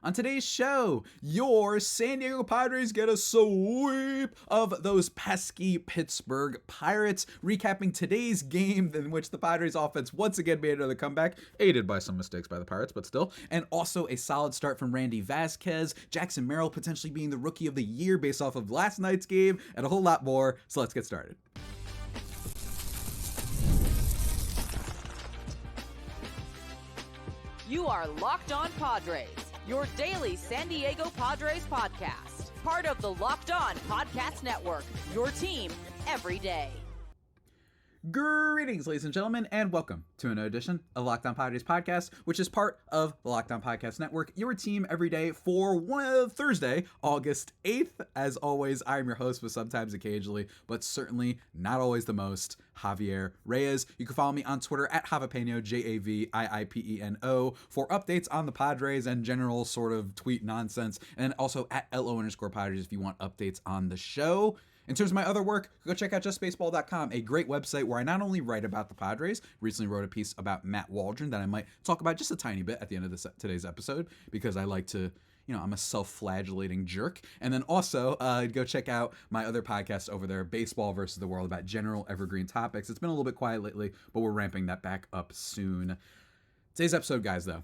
On today's show, your San Diego Padres get a sweep of those pesky Pittsburgh Pirates, recapping today's game in which the Padres offense once again made another comeback, aided by some mistakes by the Pirates, but still, and also a solid start from Randy Vasquez, Jackson Merrill potentially being the Rookie of the Year based off of last night's game, and a whole lot more, so let's get started. You are Locked On Padres, your daily San Diego Padres podcast. Part of the Locked On Podcast Network, your team every day. Greetings, ladies and gentlemen, and welcome to another edition of Locked On Padres podcast, which is part of the Locked On Podcast Network, your team every day for Thursday, August 8th. As always, I'm your host with sometimes occasionally, but certainly not always the most, Javier Reyes. You can follow me on Twitter at Javipeno, Javiipeno, for updates on the Padres and general sort of tweet nonsense, and also at LO_Padres if you want updates on the show. In terms of my other work, go check out justbaseball.com, a great website where I not only write about the Padres, recently wrote a piece about Matt Waldron that I might talk about just a tiny bit at the end of today's episode, because I like to, I'm a self-flagellating jerk. And then also go check out my other podcast over there, Baseball versus the World, about general evergreen topics. It's been a little bit quiet lately, but we're ramping that back up soon. Today's episode, guys, though,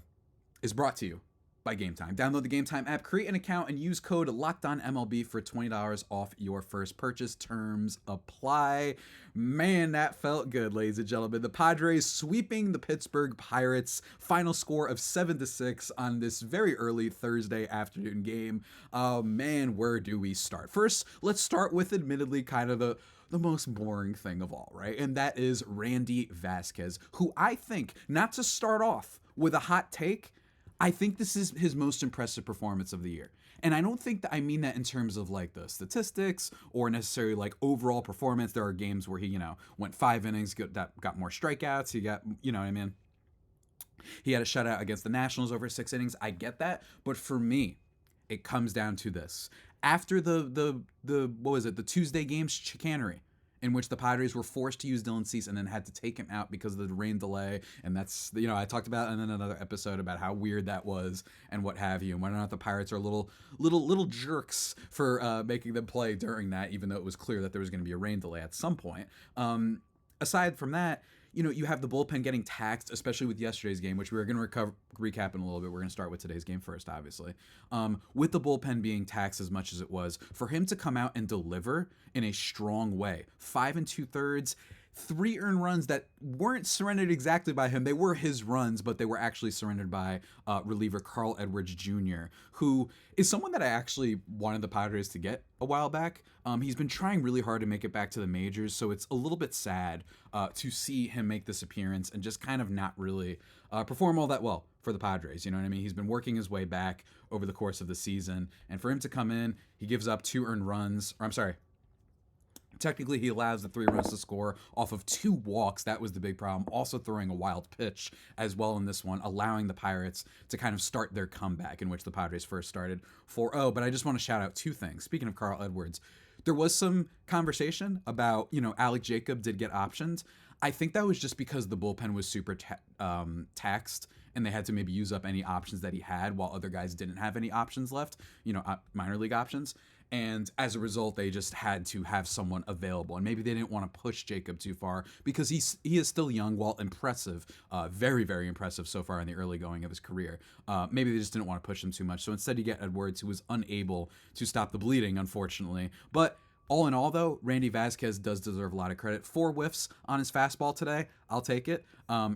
is brought to you by Game Time. Download the Game Time app, create an account, and use code LOCKEDONMLB for $20 off your first purchase. Terms apply. Man, that felt good, ladies and gentlemen. The Padres sweeping the Pittsburgh Pirates. Final score of 7-6 on this very early Thursday afternoon game. Man, where do we start? First, let's start with admittedly kind of the most boring thing of all, right? And that is Randy Vasquez, who I think, not to start off with a hot take, I think this is his most impressive performance of the year. And I don't think that I mean that in terms of like the statistics or necessarily like overall performance. There are games where he, went 5 innings, got more strikeouts. He got, what I mean? He had a shutout against the Nationals over 6 innings. I get that. But for me, it comes down to this. After the Tuesday game's chicanery, in which the Padres were forced to use Dylan Cease and then had to take him out because of the rain delay. And that's, I talked about in another episode about how weird that was and what have you, and whether or not the Pirates are little jerks for making them play during that, even though it was clear that there was going to be a rain delay at some point. Aside from that, you have the bullpen getting taxed, especially with yesterday's game, which we're going to recap in a little bit. We're going to start with today's game first, obviously. With the bullpen being taxed as much as it was, for him to come out and deliver in a strong way, 5 2/3, 3 earned runs that weren't surrendered exactly by him. They were his runs, but they were actually surrendered by reliever Carl Edwards Jr., who is someone that I actually wanted the Padres to get a while back. He's been trying really hard to make it back to the majors, so it's a little bit sad to see him make this appearance and just kind of not really perform all that well for the Padres. You know what I mean? He's been working his way back over the course of the season, and for him to come in, he gives up 2 earned runs, or I'm sorry, technically, he allows the 3 runs to score off of 2 walks. That was the big problem. Also throwing a wild pitch as well in this one, allowing the Pirates to kind of start their comeback, in which the Padres first started 4-0. But I just want to shout out 2 things. Speaking of Carl Edwards, there was some conversation about, Alec Jacob did get options. I think that was just because the bullpen was super taxed, and they had to maybe use up any options that he had while other guys didn't have any options left, minor league options. And as a result, they just had to have someone available. And maybe they didn't want to push Jacob too far because he is still young, while impressive, very, very impressive so far in the early going of his career. Maybe they just didn't want to push him too much. So instead you get Edwards, who was unable to stop the bleeding, unfortunately. But all in all, though, Randy Vasquez does deserve a lot of credit. 4 whiffs on his fastball today. I'll take it. 4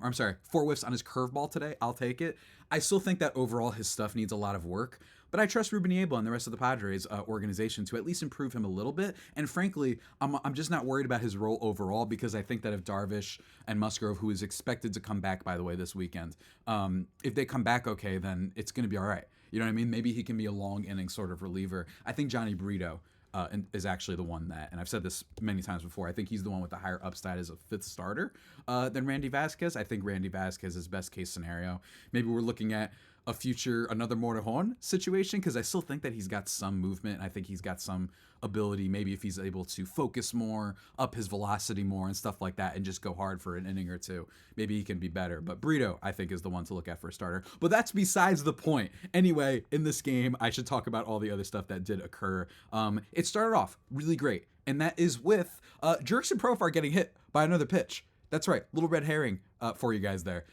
whiffs on his curveball today. I'll take it. I still think that overall his stuff needs a lot of work. But I trust Ruben Niebla and the rest of the Padres organization to at least improve him a little bit. And frankly, I'm just not worried about his role overall, because I think that if Darvish and Musgrove, who is expected to come back, by the way, this weekend, if they come back okay, then it's going to be all right. You know what I mean? Maybe he can be a long inning sort of reliever. I think Johnny Brito is actually the one that, and I've said this many times before, I think he's the one with the higher upside as a fifth starter than Randy Vasquez. I think Randy Vasquez is best case scenario. Maybe we're looking at a future another Morejon situation, because I still think that he's got some movement. I think he's got some ability, maybe if he's able to focus more, up his velocity more and stuff like that, and just go hard for an inning or two, maybe he can be better. But Brito, I think, is the one to look at for a starter. But that's besides the point. Anyway, in this game, I should talk about all the other stuff that did occur. It started off really great, and that is with Jurickson Profar getting hit by another pitch. That's right, little red herring for you guys there.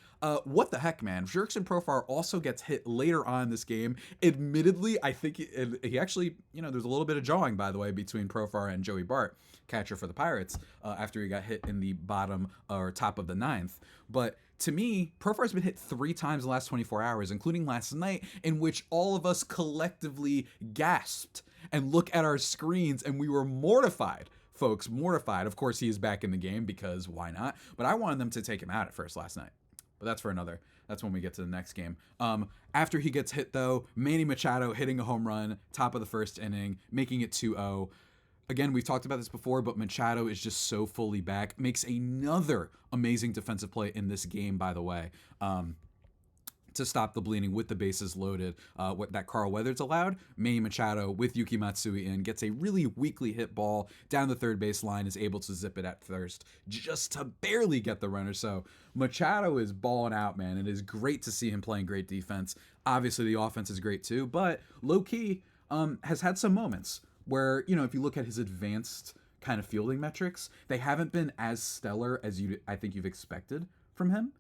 What the heck, man? Jurickson Profar also gets hit later on in this game. Admittedly, I think he actually, there's a little bit of jawing, by the way, between Profar and Joey Bart, catcher for the Pirates, after he got hit in the bottom or top of the ninth. But to me, Profar's been hit 3 times in the last 24 hours, including last night, in which all of us collectively gasped and looked at our screens and we were mortified. Folks, mortified. Of course, he is back in the game because why not? But I wanted them to take him out at first last night. But that's when we get to the next game. After he gets hit, though, Manny Machado hitting a home run, top of the first inning, making it 2-0. Again, we've talked about this before, but Machado is just so fully back. Makes another amazing defensive play in this game, by the way. To stop the bleeding with the bases loaded, what that Carl Weathers allowed. Manny Machado with Yuki Matsui in gets a really weakly hit ball down the third base line, is able to zip it at first just to barely get the runner. So Machado is balling out, man. It is great to see him playing great defense. Obviously the offense is great too, but low key has had some moments where, if you look at his advanced kind of fielding metrics, they haven't been as stellar as I think you've expected from him.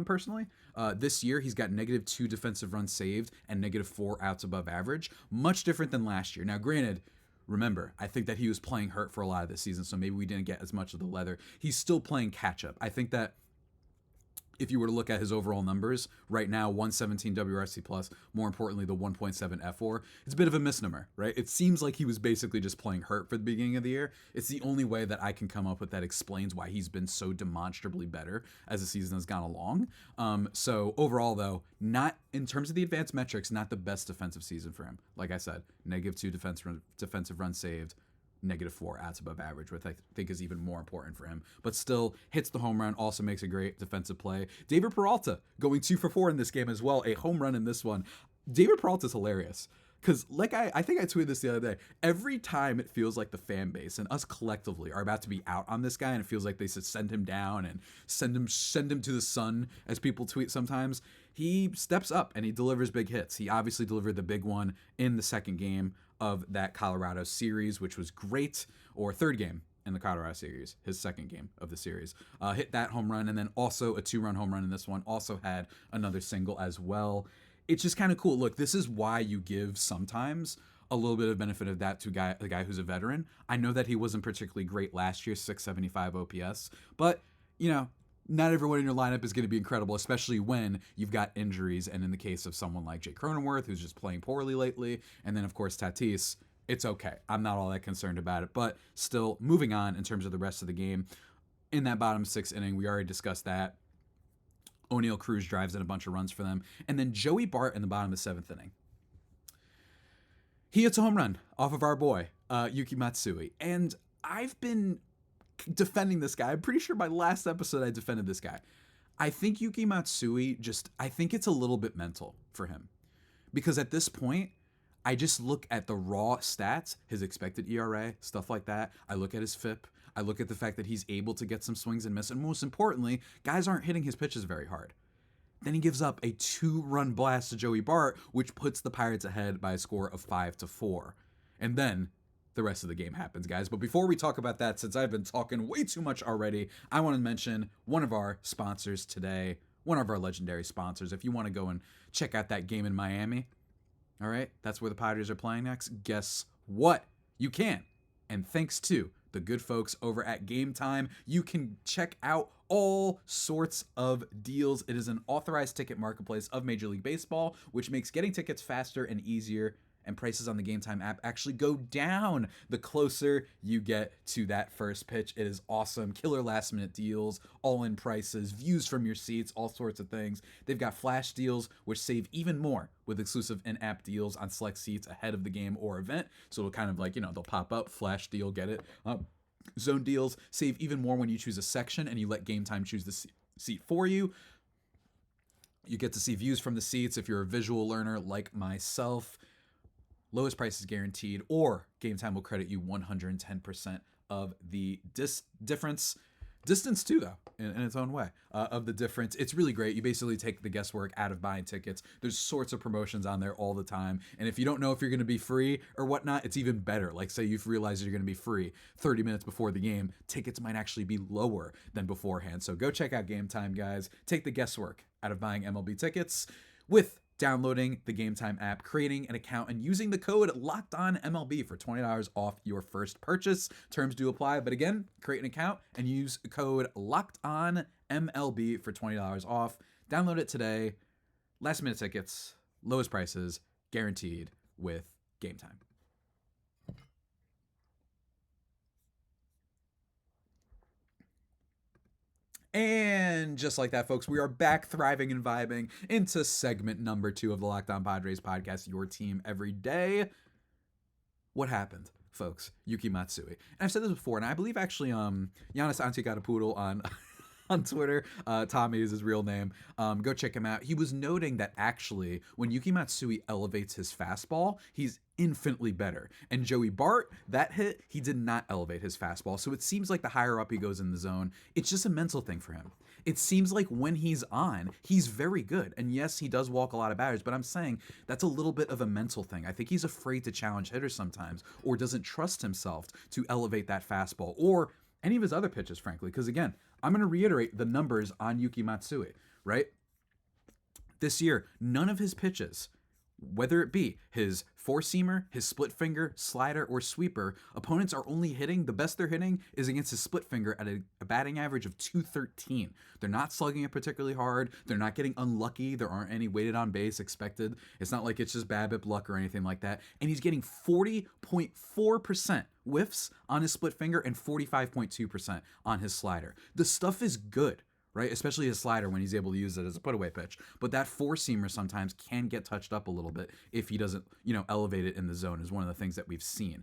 Personally, this year he's got -2 defensive runs saved and -4 outs above average, much different than last year. Now, granted, remember, I think that he was playing hurt for a lot of this season, so maybe we didn't get as much of the leather. He's still playing catch up. I think that if you were to look at his overall numbers right now, 117 WRC plus, more importantly, the 1.7 F4, it's a bit of a misnomer, right? It seems like he was basically just playing hurt for the beginning of the year. It's the only way that I can come up with that explains why he's been so demonstrably better as the season has gone along. So overall, though, not in terms of the advanced metrics, not the best defensive season for him. Like I said, -2 defensive runs saved, -4 outs above average, which I think is even more important for him. But still, hits the home run, also makes a great defensive play. David Peralta going 2 for 4 in this game as well, a home run in this one. David Peralta's hilarious. Because, like I think I tweeted this the other day, every time it feels like the fan base and us collectively are about to be out on this guy, and it feels like they should send him down and send him to the sun, as people tweet sometimes, he steps up and he delivers big hits. He obviously delivered the big one in the second game of that Colorado series, which was great, or third game in the Colorado series, his second game of the series. Hit that home run, and then also a 2-run home run in this one. Also had another single as well. It's just kind of cool. Look, this is why you give sometimes a little bit of benefit of that to the guy who's a veteran. I know that he wasn't particularly great last year, 675 OPS, but, not everyone in your lineup is going to be incredible, especially when you've got injuries. And in the case of someone like Jay Cronenworth, who's just playing poorly lately, and then, of course, Tatis, it's okay. I'm not all that concerned about it. But still, moving on in terms of the rest of the game, in that bottom 6th inning, we already discussed that. O'Neal Cruz drives in a bunch of runs for them. And then Joey Bart in the bottom of the 7th inning. He hits a home run off of our boy, Yuki Matsui. And I've been defending this guy. I'm pretty sure my last episode I defended this guy. I think Yuki Matsui I think it's a little bit mental for him. Because at this point, I just look at the raw stats, his expected ERA, stuff like that. I look at his FIP. I look at the fact that he's able to get some swings and miss. And most importantly, guys aren't hitting his pitches very hard. Then he gives up a 2-run blast to Joey Bart, which puts the Pirates ahead by a score of 5-4. And then the rest of the game happens, guys. But before we talk about that, since I've been talking way too much already, I want to mention one of our sponsors today, one of our legendary sponsors. If you want to go and check out that game in Miami, all right, that's where the Padres are playing next. Guess what? You can. And thanks to the good folks over at Game Time, you can check out all sorts of deals. It is an authorized ticket marketplace of Major League Baseball, which makes getting tickets faster and easier, and prices on the Game Time app actually go down the closer you get to that first pitch. It is awesome. Killer last minute deals, all-in prices, views from your seats, all sorts of things. They've got flash deals, which save even more with exclusive in-app deals on select seats ahead of the game or event. So it'll kind of like, they'll pop up, flash deal, get it. Zone deals save even more when you choose a section and you let Game Time choose the seat for you. You get to see views from the seats if you're a visual learner like myself. Lowest price is guaranteed, or Game Time will credit you 110% of the difference. Distance too, though, in its own way, of the difference. It's really great. You basically take the guesswork out of buying tickets. There's sorts of promotions on there all the time. And if you don't know if you're going to be free or whatnot, it's even better. Like, say you've realized you're going to be free 30 minutes before the game, tickets might actually be lower than beforehand. So go check out Game Time, guys. Take the guesswork out of buying MLB tickets with downloading the Game Time app, creating an account, and using the code LOCKEDONMLB for $20 off your first purchase. Terms do apply, but again, create an account and use code LOCKEDONMLB for $20 off. Download it today. Last minute tickets, lowest prices, guaranteed with Game Time. And just like that, folks, we are back thriving and vibing into segment number 2 of the Locked On Padres podcast, your team every day. What happened, folks? Yuki Matsui. And I've said this before, and I believe actually Giannis Antetokounmpo on on Twitter, Tommy is his real name. Go check him out. He was noting that actually when Yuki Matsui elevates his fastball, he's infinitely better. And Joey Bart, that hit, he did not elevate his fastball. So it seems like the higher up he goes in the zone, it's just a mental thing for him. It seems like when he's on, he's very good. And yes, he does walk a lot of batters, but I'm saying that's a little bit of a mental thing. I think he's afraid to challenge hitters sometimes, or doesn't trust himself to elevate that fastball, or any of his other pitches, frankly. Because again, I'm going to reiterate the numbers on Yuki Matsui, right? This year, none of his pitches, whether it be his four-seamer, his split finger, slider, or sweeper, opponents are only hitting, the best they're hitting is against his split finger at a batting average of 213. They're not slugging it particularly hard. They're not getting unlucky. There aren't any weighted on base expected. It's not like it's just BABIP luck or anything like that. And he's getting 40.4% whiffs on his split finger and 45.2% on his slider. The stuff is good, right? Especially his slider when he's able to use it as a put-away pitch. But that four-seamer sometimes can get touched up a little bit if he doesn't, elevate it in the zone, is one of the things that we've seen.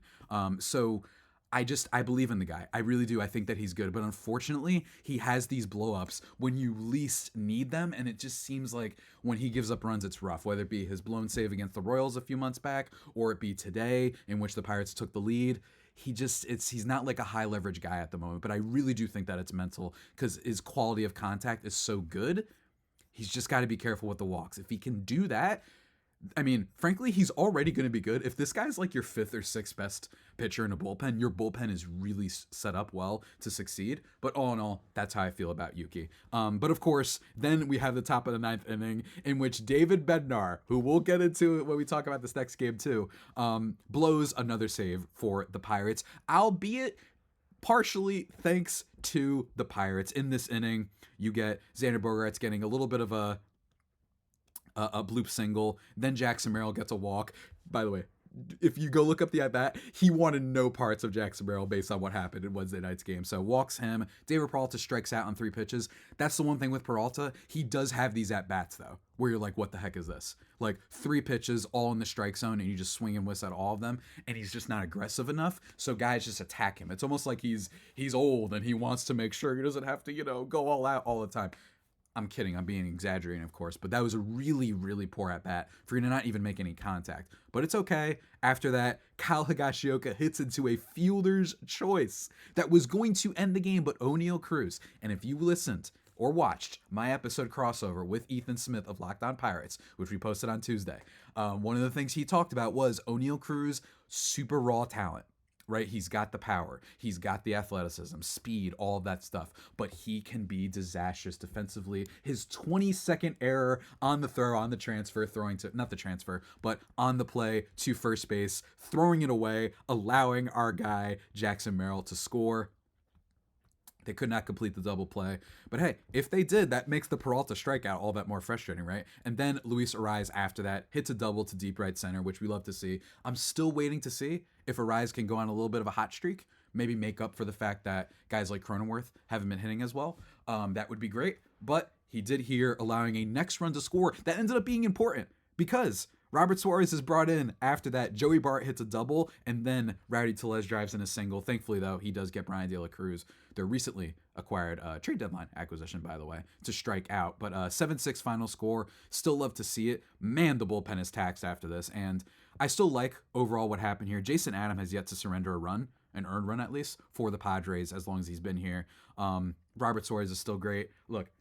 So I believe in the guy. I really do. I think that he's good. But unfortunately, he has these blow-ups when you least need them, and it just seems like when he gives up runs, it's rough, whether it be his blown save against the Royals a few months back, or it be today, in which the Pirates took the lead. He's not like a high leverage guy at the moment, but I really do think that it's mental because his quality of contact is so good. He's just got to be careful with the walks. If he can do that, I mean, frankly, he's already going to be good. If this guy's like your 5th or 6th best pitcher in a bullpen, your bullpen is really set up well to succeed. But all in all, that's how I feel about Yuki. But of course, then we have the top of the 9th inning in which David Bednar, who we'll get into when we talk about this next game too, blows another save for the Pirates, albeit partially thanks to the Pirates. In this inning, you get Xander Bogaerts getting a little bit of a bloop single. Then Jackson Merrill gets a walk. By the way, if you go look up the at-bat, he wanted no parts of Jackson Merrill based on what happened in Wednesday night's game. So walks him. David Peralta strikes out on 3 pitches. That's the one thing with Peralta. He does have these at-bats, though, where you're like, what the heck is this? Like 3 pitches all in the strike zone, and you just swing and miss at all of them, and he's just not aggressive enough, so guys just attack him. It's almost like he's old, and he wants to make sure he doesn't have to, go all out all the time. I'm kidding. I'm being exaggerating, of course, but that was a really, really poor at-bat for you to not even make any contact. But it's okay. After that, Kyle Higashioka hits into a fielder's choice that was going to end the game, but O'Neal Cruz. And if you listened or watched my episode crossover with Ethan Smith of Locked On Pirates, which we posted on Tuesday, one of the things he talked about was O'Neal Cruz, super raw talent. Right? He's got the power. He's got the athleticism, speed, all of that stuff. But he can be disastrous defensively. His 20-second error on the throw, on the transfer, not the transfer, but on the play to first base, throwing it away, allowing our guy, Jackson Merrill, to score. They could not complete the double play. But hey, if they did, that makes the Peralta strikeout all that more frustrating, right? And then Luis Ariz after that hits a double to deep right center, which we love to see. I'm still waiting to see if Ariz can go on a little bit of a hot streak, maybe make up for the fact that guys like Cronenworth haven't been hitting as well. That would be great. But he did here, allowing a next run to score that ended up being important because Robert Suarez is brought in after that. Joey Bart hits a double, and then Rowdy Tellez drives in a single. Thankfully, though, he does get Brian De La Cruz, their recently acquired trade deadline acquisition, by the way, to strike out. But 7-6 final score. Still love to see it. Man, the bullpen is taxed after this, and I still like overall what happened here. Jason Adam has yet to surrender a run, an earned run at least, for the Padres as long as he's been here. Robert Suarez is still great. Look,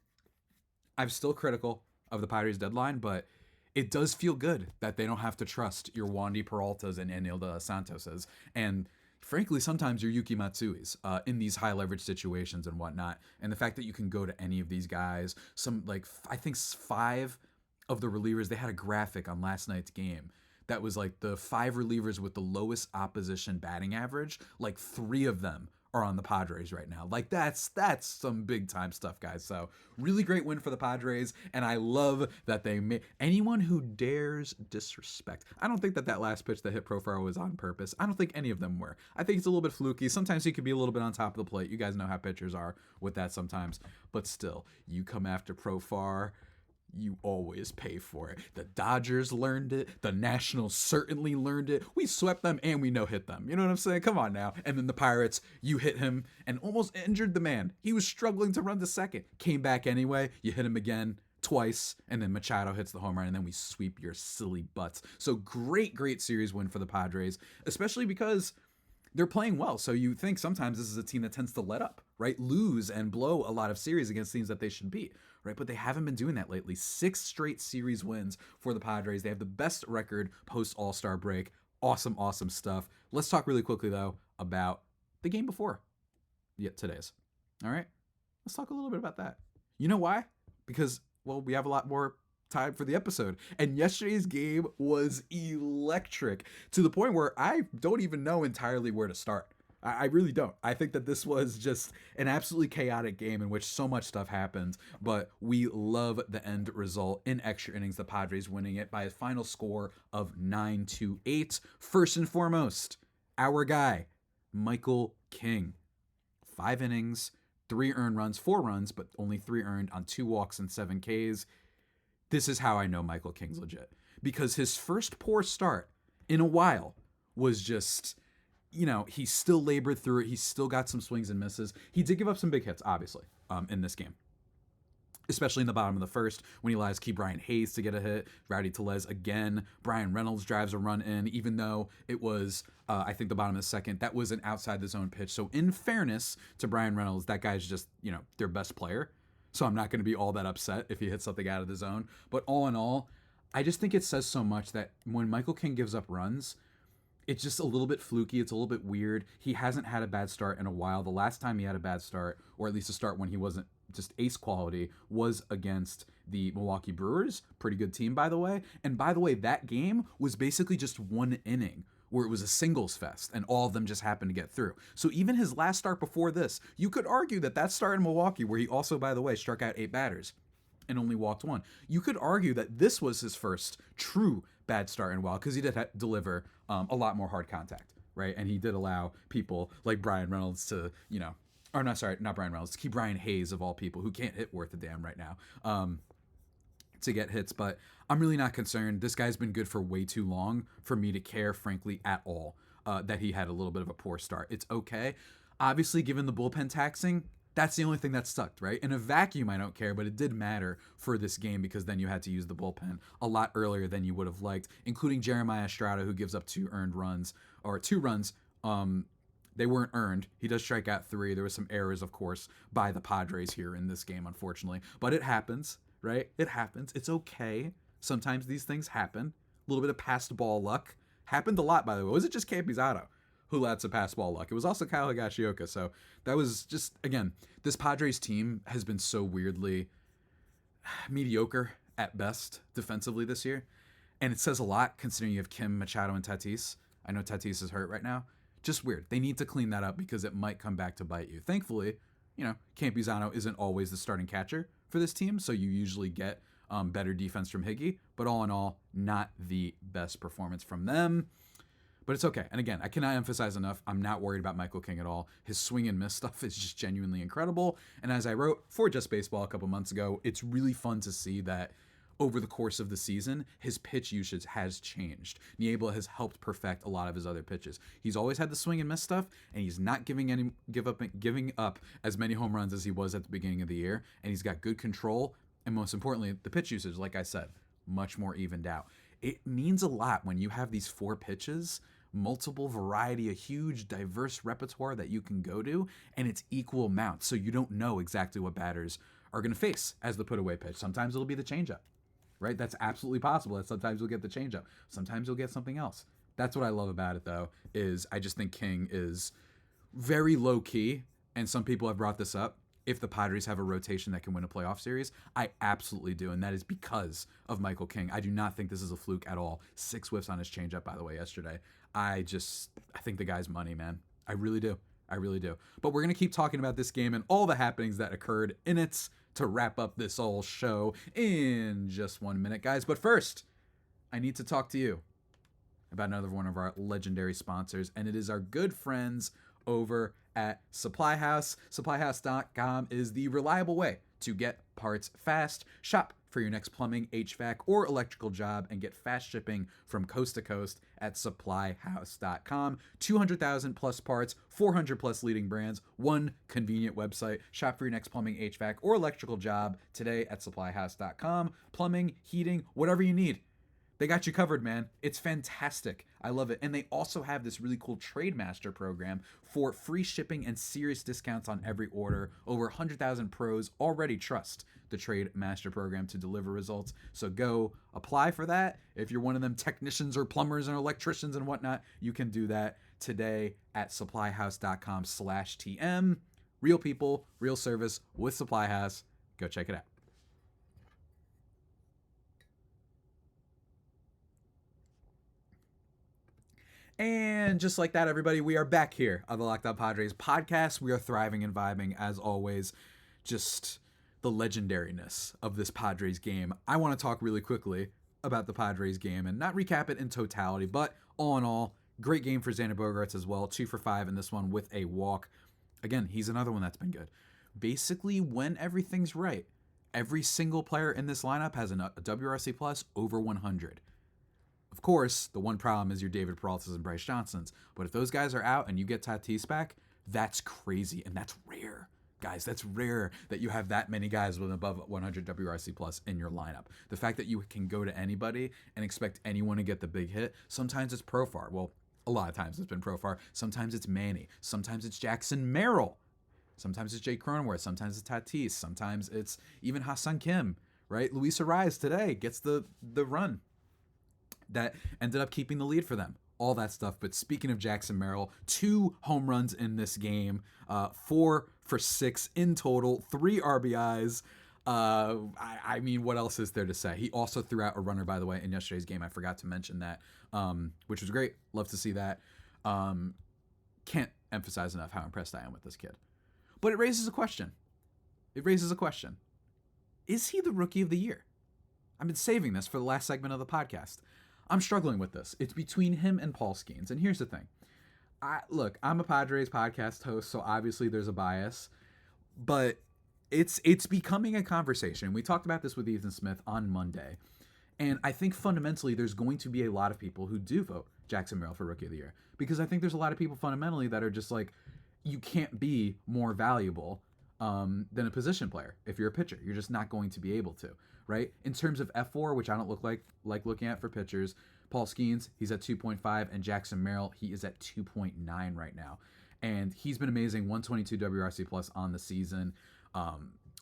I'm still critical of the Padres deadline, but it does feel good that they don't have to trust your Wandy Peraltas and Anil de Santoses. And frankly, sometimes your Yuki Matsuis in these high leverage situations and whatnot. And the fact that you can go to any of these guys, I think 5 of the relievers, they had a graphic on last night's game that was like the 5 relievers with the lowest opposition batting average. Like 3 of them are on the Padres right now. Like that's some big time stuff, guys. So really great win for the Padres, and I love that they made anyone who dares disrespect. I don't think that last pitch that hit Profar was on purpose. I don't think any of them were. I think it's a little bit fluky. Sometimes he could be a little bit on top of the plate. You guys know how pitchers are with that sometimes, but still, you come after Profar, you always pay for it. The Dodgers learned it. The Nationals certainly learned it. We swept them and we no-hit them. You know what I'm saying? Come on now. And then the Pirates, you hit him and almost injured the man. He was struggling to run to second. Came back anyway. You hit him again twice, and then Machado hits the home run, and then we sweep your silly butts. So great series win for the Padres, especially because they're playing well. So you think sometimes this is a team that tends to let up, right? Lose and blow a lot of series against teams that they should beat, right? But they haven't been doing that lately. 6 straight series wins for the Padres. They have the best record post All-Star break. Awesome stuff. Let's talk really quickly, though, about the game before today's. All right? Let's talk a little bit about that. You know why? Because, well, we have a lot more time for the episode. And yesterday's game was electric to the point where I don't even know entirely where to start. I really don't. I think that this was just an absolutely chaotic game in which so much stuff happened, but we love the end result in extra innings, the Padres winning it by a final score of 9-8. First and foremost, our guy, Michael King. 5 innings, 3 earned runs, 4 runs, but only 3 earned on 2 walks and 7 Ks. This is how I know Michael King's legit, because his first poor start in a while was just, he still labored through it. He still got some swings and misses. He did give up some big hits, obviously, in this game, especially in the bottom of the first when he allows Brian Hayes to get a hit. Rowdy Tellez again. Brian Reynolds drives a run in, even though it was, I think, the bottom of the second. That was an outside the zone pitch. So in fairness to Brian Reynolds, that guy's just, their best player. So I'm not going to be all that upset if he hits something out of the zone. But all in all, I just think it says so much that when Michael King gives up runs, it's just a little bit fluky. It's a little bit weird. He hasn't had a bad start in a while. The last time he had a bad start, or at least a start when he wasn't just ace quality, was against the Milwaukee Brewers. Pretty good team, by the way. And by the way, that game was basically just 1 inning where it was a singles fest and all of them just happened to get through. So even his last start before this, you could argue that start in Milwaukee, where he also, by the way, struck out 8 batters and only walked 1. You could argue that this was his first true bad start in a while, because he did deliver a lot more hard contact, right? And he did allow people like Brian Reynolds to, not Brian Reynolds, to keep Brian Hayes, of all people, who can't hit worth a damn right now, to get hits. But I'm really not concerned. This guy's been good for way too long for me to care, frankly, at all, that he had a little bit of a poor start. It's okay. Obviously, given the bullpen taxing, that's the only thing that sucked, right? In a vacuum, I don't care, but it did matter for this game because then you had to use the bullpen a lot earlier than you would have liked, including Jeremiah Estrada, who gives up 2 runs. They weren't earned. He does strike out 3. There was some errors, of course, by the Padres here in this game, unfortunately. But it happens, right? It happens. It's okay. Sometimes these things happen. A little bit of passed ball luck. Happened a lot, by the way. Was it just Campizano who had some pass ball luck? It was also Kyle Higashioka. So that was just, again, this Padres team has been so weirdly mediocre at best defensively this year. And it says a lot considering you have Kim, Machado, and Tatis. I know Tatis is hurt right now. Just weird. They need to clean that up because it might come back to bite you. Thankfully, Campizano isn't always the starting catcher for this team, so you usually get better defense from Higgy. But all in all, not the best performance from them. But it's okay. And again, I cannot emphasize enough, I'm not worried about Michael King at all. His swing and miss stuff is just genuinely incredible. And as I wrote for Just Baseball a couple months ago, it's really fun to see that over the course of the season, his pitch usage has changed. Niebla has helped perfect a lot of his other pitches. He's always had the swing and miss stuff, and he's not giving up as many home runs as he was at the beginning of the year. And he's got good control, and most importantly, the pitch usage, like I said, much more evened out. It means a lot when you have these 4 pitches, multiple variety, a huge diverse repertoire that you can go to, and it's equal amounts, so you don't know exactly what batters are going to face as the put away pitch. Sometimes it'll be the changeup, right? That's absolutely possible. That sometimes you'll get the changeup. Sometimes you'll get something else. That's what I love about it, though, is I just think King is very low key, and some people have brought this up. If the Padres have a rotation that can win a playoff series, I absolutely do, and that is because of Michael King. I do not think this is a fluke at all. 6 whiffs on his changeup, by the way, yesterday. I think the guy's money, man. I really do. I really do. But we're going to keep talking about this game and all the happenings that occurred in it to wrap up this whole show in just 1 minute, guys. But first, I need to talk to you about another one of our legendary sponsors, and it is our good friends over at Supply House. SupplyHouse.com is the reliable way to get parts fast. Shop for your next plumbing, HVAC, or electrical job and get fast shipping from coast to coast at SupplyHouse.com. 200,000 plus parts, 400 plus leading brands, one convenient website. Shop for your next plumbing, HVAC, or electrical job today at SupplyHouse.com. Plumbing, heating, whatever you need. They got you covered, man. It's fantastic. I love it. And they also have this really cool Trade Master program for free shipping and serious discounts on every order. Over 100,000 pros already trust the Trade Master program to deliver results. So go apply for that. If you're one of them technicians or plumbers and electricians and whatnot, you can do that today at supplyhouse.com/TM. Real people, real service with Supply House. Go check it out. And just like that, everybody, we are back here on the Locked On Padres podcast. We are thriving and vibing, as always. Just the legendariness of this Padres game. I want to talk really quickly about the Padres game and not recap it in totality, but all in all, great game for Xander Bogaerts as well. 2 for 5 in this one with a walk. Again, he's another one that's been good. Basically, when everything's right, every single player in this lineup has a WRC plus over 100. Of course, the one problem is your David Peralta's and Bryce Johnson's. But if those guys are out and you get Tatis back, that's crazy. And that's rare. Guys, that's rare that you have that many guys with above 100 WRC plus in your lineup. The fact that you can go to anybody and expect anyone to get the big hit, sometimes it's Profar. Well, a lot of times it's been Profar. Sometimes it's Manny. Sometimes it's Jackson Merrill. Sometimes it's Jay Cronenworth. Sometimes it's Tatis. Sometimes it's even Ha-Seong Kim, right? Luis Ariz today gets the run that ended up keeping the lead for them. All that stuff. But speaking of Jackson Merrill, 2 home runs in this game, 4 for 6 in total, 3 RBIs. I mean, what else is there to say? He also threw out a runner, by the way, in yesterday's game. I forgot to mention that, which was great. Love to see that. Can't emphasize enough how impressed I am with this kid. But it raises a question. Is he the rookie of the year? I've been saving this for the last segment of the podcast. I'm struggling with this. It's between him and Paul Skeens. And here's the thing. I'm a Padres podcast host, so obviously there's a bias. But it's becoming a conversation. We talked about this with Ethan Smith on Monday. And I think fundamentally there's going to be a lot of people who do vote Jackson Merrill for Rookie of the Year. Because I think there's a lot of people fundamentally that are just like, you can't be more valuable than a position player. If you're a pitcher, you're just not going to be able to. Right? In terms of F4, which I don't look like looking at for pitchers, Paul Skeens, he's at 2.5, and Jackson Merrill, he is at 2.9 right now. And he's been amazing, 122 WRC plus on the season.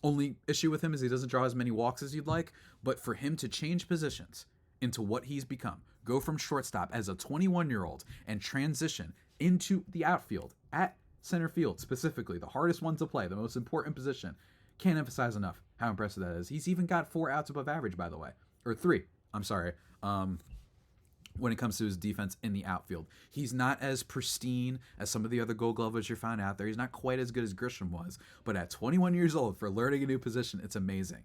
Only issue with him is he doesn't draw as many walks as you'd like, but for him to change positions into what he's become, go from shortstop as a 21-year-old and transition into the outfield at center field specifically, the hardest one to play, the most important position, can't emphasize enough how impressive that is. He's even got 4 outs above average, by the way. Or 3, I'm sorry. When it comes to his defense in the outfield. He's not as pristine as some of the other Gold Glovers you find out there. He's not quite as good as Grisham was. But at 21 years old, for learning a new position, it's amazing.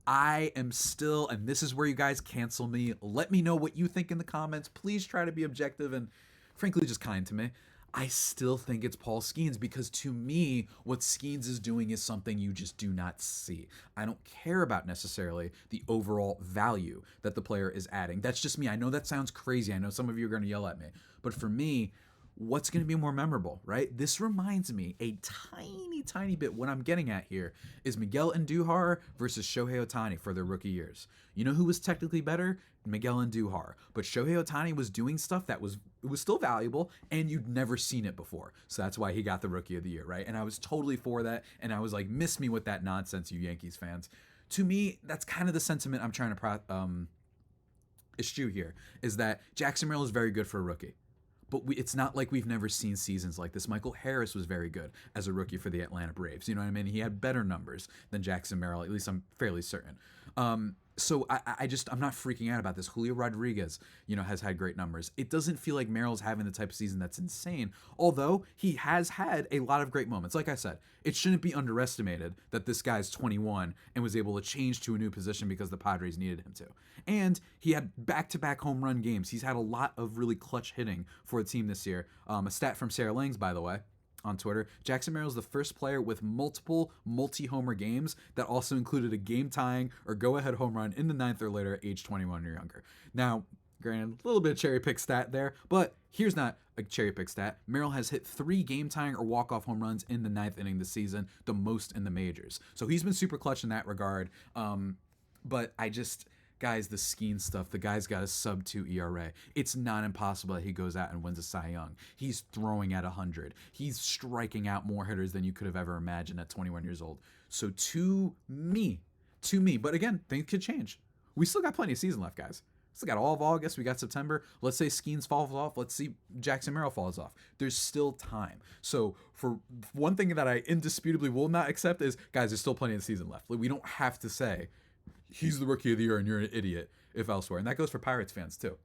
I am still, and this is where you guys cancel me. Let me know what you think in the comments. Please try to be objective and, frankly, just kind to me. I still think it's Paul Skeens, because to me, what Skeens is doing is something you just do not see. I don't care about necessarily the overall value that the player is adding. That's just me. I know that sounds crazy. I know some of you are going to yell at me. But for me, what's going to be more memorable, right? This reminds me a tiny bit. What I'm getting at here is Miguel Andujar versus Shohei Ohtani for their rookie years. You know who was technically better? Miguel Andujar. But Shohei Ohtani was doing stuff that was still valuable, and you'd never seen it before. So that's why he got the Rookie of the Year, right? And I was totally for that, and I was like, miss me with that nonsense, you Yankees fans. To me, that's kind of the sentiment I'm trying to eschew here, is that Jackson Merrill is very good for a rookie. But it's not like we've never seen seasons like this. Michael Harris was very good as a rookie for the Atlanta Braves. You know what I mean? He had better numbers than Jackson Merrill, at least I'm fairly certain. So I'm not freaking out about this. Julio Rodriguez, has had great numbers. It doesn't feel like Merrill's having the type of season that's insane, although he has had a lot of great moments. Like I said, it shouldn't be underestimated that this guy's 21 and was able to change to a new position because the Padres needed him to. And he had back-to-back home run games. He's had a lot of really clutch hitting for the team this year. A stat from Sarah Langs, by the way, on Twitter, Jackson Merrill is the first player with multiple multi-homer games that also included a game-tying or go-ahead home run in the 9th or later at age 21 or younger. Now, granted, a little bit of cherry-pick stat there, but here's not a cherry-pick stat. Merrill has hit 3 game-tying or walk-off home runs in the 9th inning this season, the most in the majors. So he's been super clutch in that regard. But guys, the Skeen stuff, the guy's got a sub-2 ERA. It's not impossible that he goes out and wins a Cy Young. He's throwing at 100. He's striking out more hitters than you could have ever imagined at 21 years old. So to me, but again, things could change. We still got plenty of season left, guys. Still got all of August. We got September. Let's say Skeens falls off. Let's see Jackson Merrill falls off. There's still time. So for one thing that I indisputably will not accept is, guys, there's still plenty of season left. We don't have to say, he's the Rookie of the Year and you're an idiot if elsewhere. And that goes for Pirates fans too.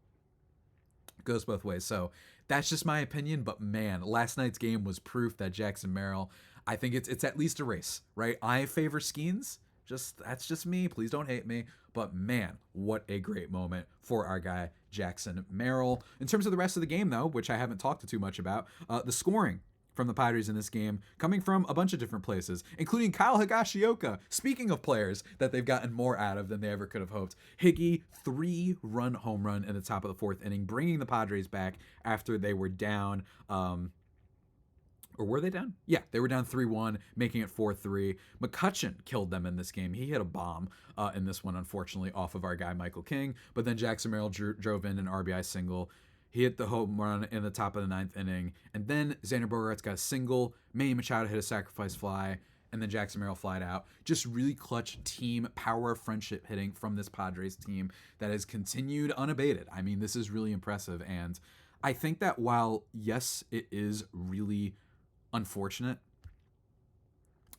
It goes both ways. So that's just my opinion. But man, last night's game was proof that Jackson Merrill, I think it's at least a race, right? I favor Skeens. That's just me. Please don't hate me. But man, what a great moment for our guy, Jackson Merrill. In terms of the rest of the game, though, which I haven't talked too much about, the scoring from the Padres in this game, coming from a bunch of different places, including Kyle Higashioka. Speaking of players that they've gotten more out of than they ever could have hoped, Higgy, 3-run home run in the top of the 4th inning, bringing the Padres back after they were down. Or were they down? Yeah, they were down 3-1, making it 4-3. McCutchen killed them in this game. He hit a bomb in this one, unfortunately, off of our guy Michael King. But then Jackson Merrill drove in an RBI single. He hit the home run in the top of the 9th inning. And then Xander Bogaerts got a single. Manny Machado hit a sacrifice fly. And then Jackson Merrill flied out. Just really clutch team power friendship hitting from this Padres team that has continued unabated. I mean, this is really impressive. And I think that while, yes, it is really unfortunate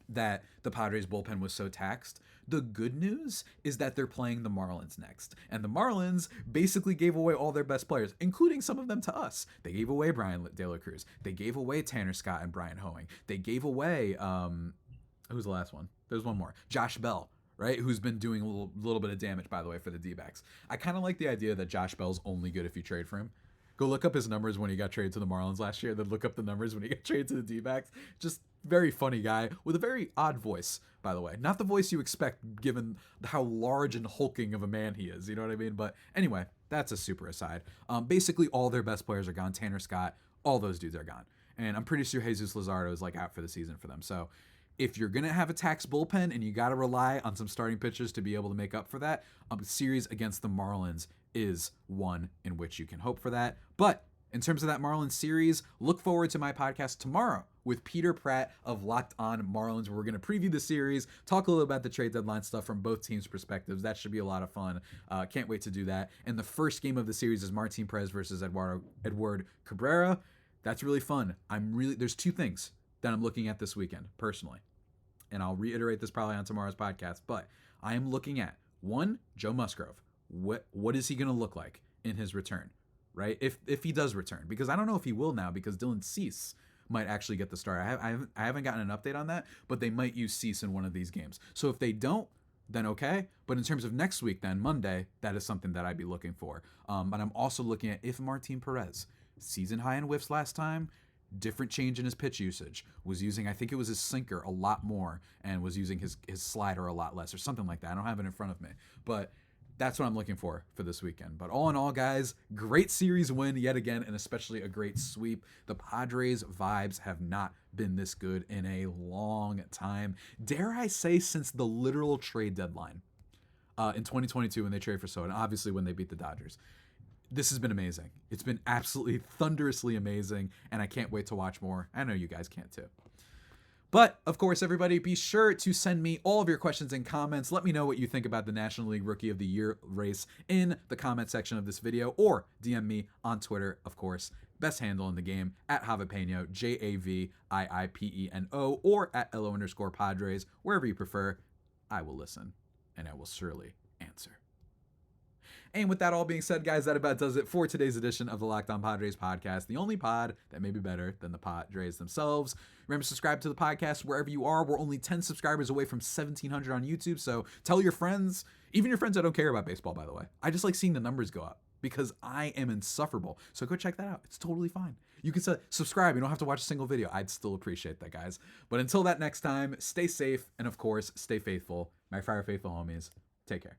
that the Padres bullpen was so taxed, the good news is that they're playing the Marlins next. And the Marlins basically gave away all their best players, including some of them to us. They gave away Brian De La Cruz. They gave away Tanner Scott and Brian Hoeing. They gave away, who's the last one? There's one more. Josh Bell, right? Who's been doing a little bit of damage, by the way, for the D-backs. I kind of like the idea that Josh Bell's only good if you trade for him. Go look up his numbers when he got traded to the Marlins last year, then look up the numbers when he got traded to the D-backs. Just very funny guy with a very odd voice, by the way. Not the voice you expect given how large and hulking of a man he is, you know what I mean? But anyway, that's a super aside. Basically, all their best players are gone. Tanner Scott, all those dudes are gone. And I'm pretty sure Jesus Luzardo is out for the season for them. So if you're going to have a taxed bullpen and you got to rely on some starting pitchers to be able to make up for that, a series against the Marlins is one in which you can hope for that. But in terms of that Marlins series, look forward to my podcast tomorrow with Peter Pratt of Locked On Marlins, where we're going to preview the series, talk a little about the trade deadline stuff from both teams' perspectives. That should be a lot of fun. Can't wait to do that. And the first game of the series is Martin Perez versus Edward Cabrera. That's really fun. There's 2 things that I'm looking at this weekend, personally. And I'll reiterate this probably on tomorrow's podcast, but I am looking at, 1, Joe Musgrove. What is he going to look like in his return, right? If he does return, because I don't know if he will now, because Dylan Cease might actually get the start. I haven't gotten an update on that, but they might use Cease in one of these games. So if they don't, then okay. But in terms of next week, then Monday, that is something that I'd be looking for. But I'm also looking at if Martin Perez, season high in whiffs last time, different change in his pitch usage, was using, I think it was his sinker a lot more, and was using his slider a lot less, or something like that. I don't have it in front of me, but that's what I'm looking for this weekend. But all in all, guys, great series win yet again, and especially a great sweep. The Padres vibes have not been this good in a long time. Dare I say since the literal trade deadline in 2022 when they traded for Soto, and obviously when they beat the Dodgers. This has been amazing. It's been absolutely thunderously amazing, and I can't wait to watch more. I know you guys can't too. But, of course, everybody, be sure to send me all of your questions and comments. Let me know what you think about the National League Rookie of the Year race in the comment section of this video, or DM me on Twitter, of course. Best handle in the game, at Javipeno, JAVIIPENO, or at LO_Padres, wherever you prefer. I will listen, and I will surely answer. And with that all being said, guys, that about does it for today's edition of the Locked On Padres podcast, the only pod that may be better than the Padres themselves. Remember to subscribe to the podcast wherever you are. We're only 10 subscribers away from 1,700 on YouTube, so tell your friends, even your friends that don't care about baseball, by the way. I just like seeing the numbers go up because I am insufferable. So go check that out. It's totally fine. You can subscribe. You don't have to watch a single video. I'd still appreciate that, guys. But until that next time, stay safe, and of course, stay faithful. My fire faithful homies, take care.